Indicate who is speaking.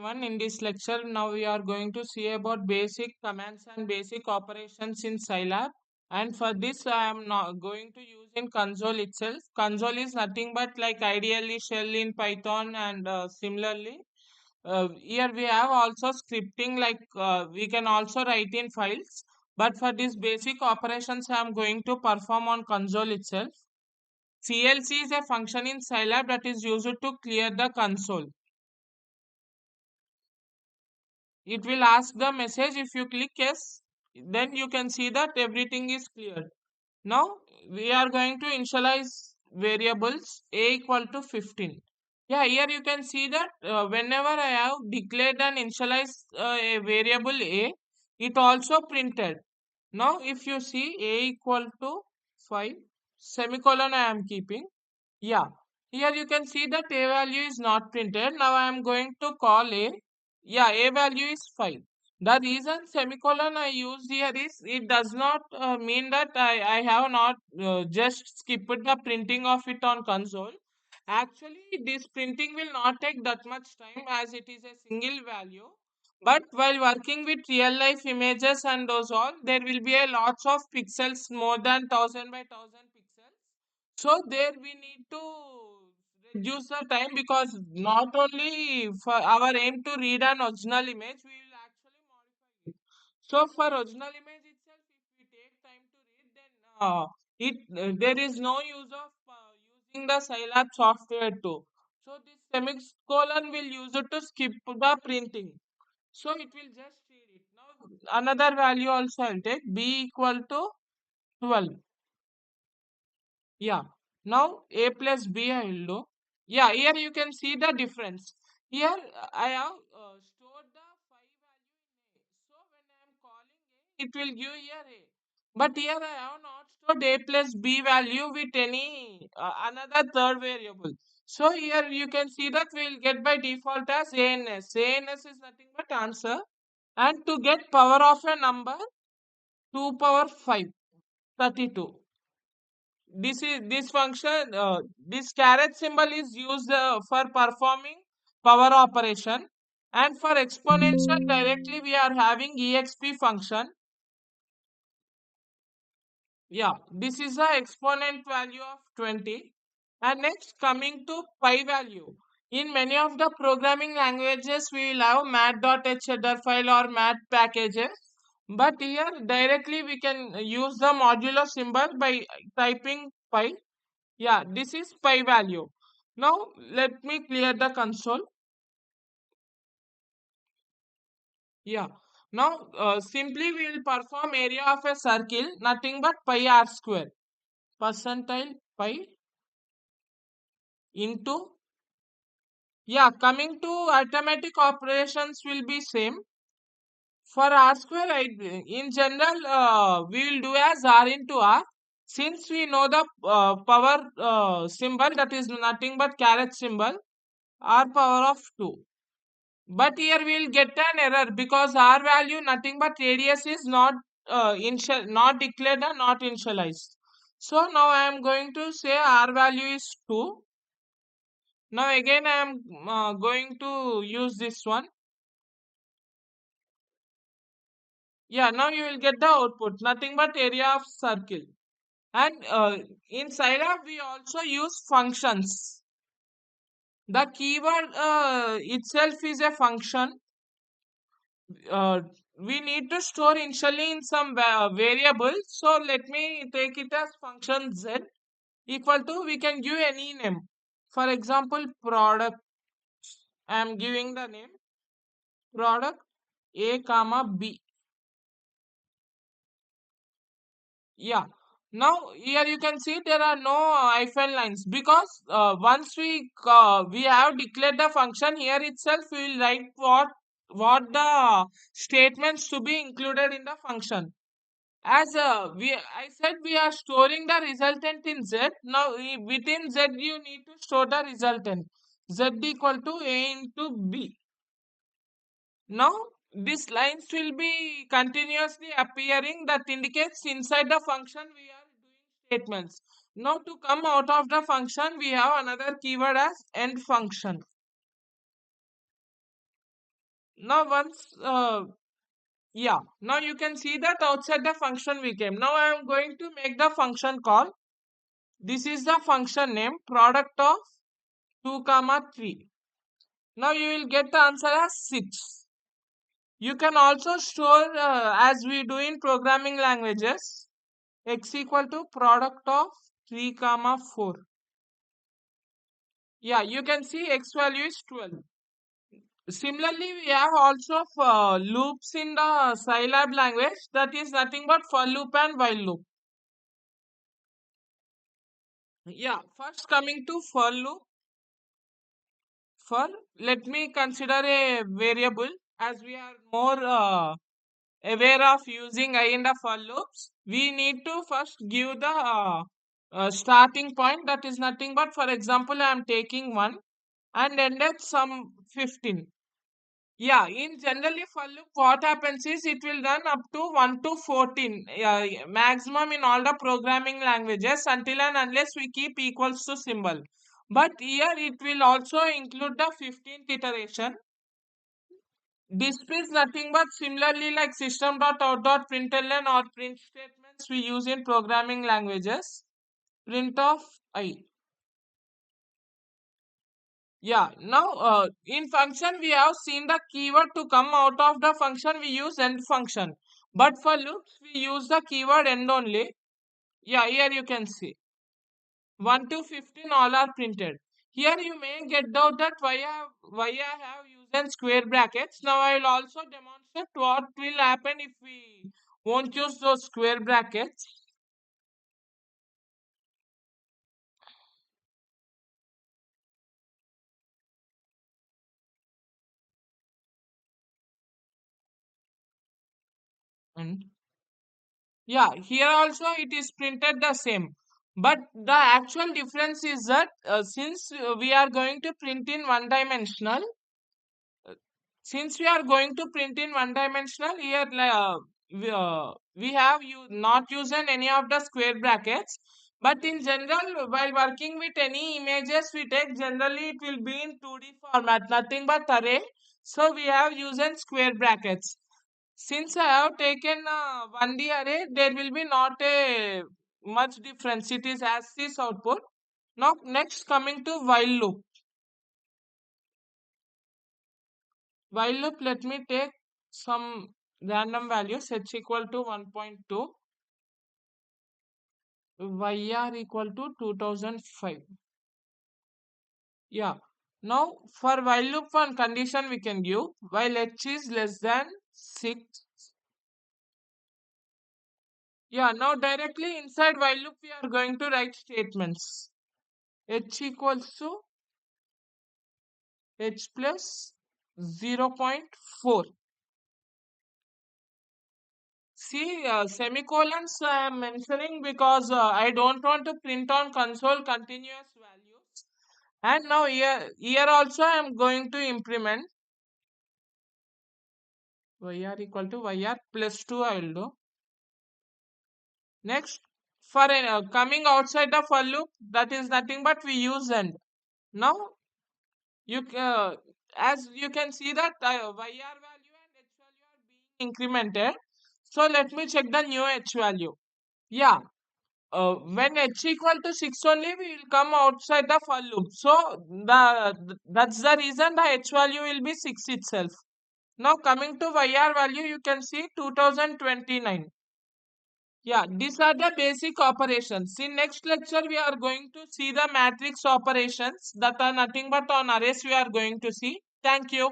Speaker 1: everyone. In this lecture, now we are going to see about basic commands and basic operations in Scilab. And for this, I am not going to use in console itself. Console is nothing but like ideally shell in Python and similarly. Here we have also scripting like we can also write in files. But for this basic operations, I am going to perform on console itself. CLC is a function in Scilab that is used to clear the console. It will ask the message. If you click yes, then you can see that everything is cleared. Now we are going to initialize variables a equal to 15. Yeah, here you can see that whenever I have declared and initialized a variable a, it also printed. Now if you see a equal to 5 semicolon I am keeping. Yeah, here you can see that a value is not printed. Now I am going to call a. Yeah, a value is 5. The reason semicolon I use here is it does not mean that I have not just skipped the printing of it on console. Actually, this printing will not take that much time as it is a single value. But while working with real life images and those all, there will be a lots of pixels more than 1000 by 1000 pixels. So there we need to reduce the time because not only for our aim to read an original image, we will actually modify it. So for original image itself, if we take time to read, then there is no use of using the Scilab software too. So this semicolon will use it to skip the printing. So it will just read it. Now another value also I'll take b equal to 12. Yeah. Now a plus b I will do. Yeah, here you can see the difference. Here I have stored the 5 value in a. So when I am calling a, it will give here a. But here I have not stored a plus b value with any another third variable. So here you can see that we will get by default as ANS. ANS is nothing but answer. And to get power of a number, 2 power 5, 32. This function, this caret symbol is used for performing power operation, and for exponential directly we are having exp function. Yeah, this is the exponent value of 20. And next coming to pi value, in many of the programming languages we will have mat.h header file or mat packages, but here directly we can use the modulo symbol by typing pi. Yeah, this is pi value. Now let me clear the console. Yeah. Now simply we will perform area of a circle, nothing but pi r square. Percentile pi into. Yeah, coming to arithmetic operations will be same. For r square, in general, we will do as r into r. Since we know the power symbol, that is nothing but caret symbol, r power of 2. But here we will get an error because r value nothing but radius is not not declared or not initialized. So now I am going to say r value is 2. Now again I am going to use this one. Yeah, now you will get the output, nothing but area of circle. And in Scilab, we also use functions. The keyword itself is a function. Uh, we need to store initially in some variable. So let me take it as function z equal to, we can give any name. For example, product. I am giving the name product a comma b. Yeah. Now here you can see there are no hyphen lines because once we have declared the function, here itself we will write what the statements to be included in the function. As I said, we are storing the resultant in z. Now within z you need to store the resultant. Z equal to a into b. Now these lines will be continuously appearing that indicates inside the function we are doing statements. Now to come out of the function we have another keyword as end function. Now once yeah, now you can see that outside the function we came. Now I am going to make the function call. This is the function name, product of 2 comma 3. Now you will get the answer as 6. You can also store as we do in programming languages, x equal to product of 3 comma 4. Yeah, you can see x value is 12. Similarly, we have also loops in the Scilab language, that is nothing but for loop and while loop. Yeah, first coming to for loop. For let me consider a variable, as we are more aware of using I and for loops. We need to first give the starting point, that is nothing but, for example, I am taking 1 and end at some 15. Yeah, in generally for loop, what happens is it will run up to 1 to 14, maximum in all the programming languages, until and unless we keep equals to symbol. But here it will also include the 15th iteration. Displays nothing but similarly like system.out.println or print statements we use in programming languages. Print of I. Yeah, now in function we have seen the keyword to come out of the function, we use end function. But for loops we use the keyword end only. Yeah, here you can see 1 to 15 all are printed. Here you may get doubt that why I have used in square brackets. Now I will also demonstrate what will happen if we won't use those square brackets. And yeah, here also it is printed the same. But the actual difference is that since we are going to print in one dimensional, since we are going to print in one dimensional, here we have not using any of the square brackets. But in general, while working with any images we take, generally it will be in 2D format, nothing but array. So we have using square brackets. Since I have taken 1D array, there will be not a much difference. It is as this output. Now next coming to while loop. While loop, let me take some random values h equal to 1.2, yr equal to 2005. Yeah. Now for while loop, one condition we can give, while h is less than 6. Yeah, now directly inside while loop we are going to write statements. H equals to h plus 0.4. See, semicolons I am mentioning because I don't want to print on console continuous values. And now here also I am going to implement yr equal to yr plus 2 I will do. Next, for coming outside the for loop, that is nothing but we use end. Now, as you can see that yr value and h value are being incremented. So let me check the new h value. Yeah, when h equal to 6 only we will come outside the for loop. So that's the reason the h value will be 6 itself. Now coming to yr value, you can see 2029. Yeah, these are the basic operations. In next lecture we are going to see the matrix operations that are nothing but on arrays we are going to see. Thank you.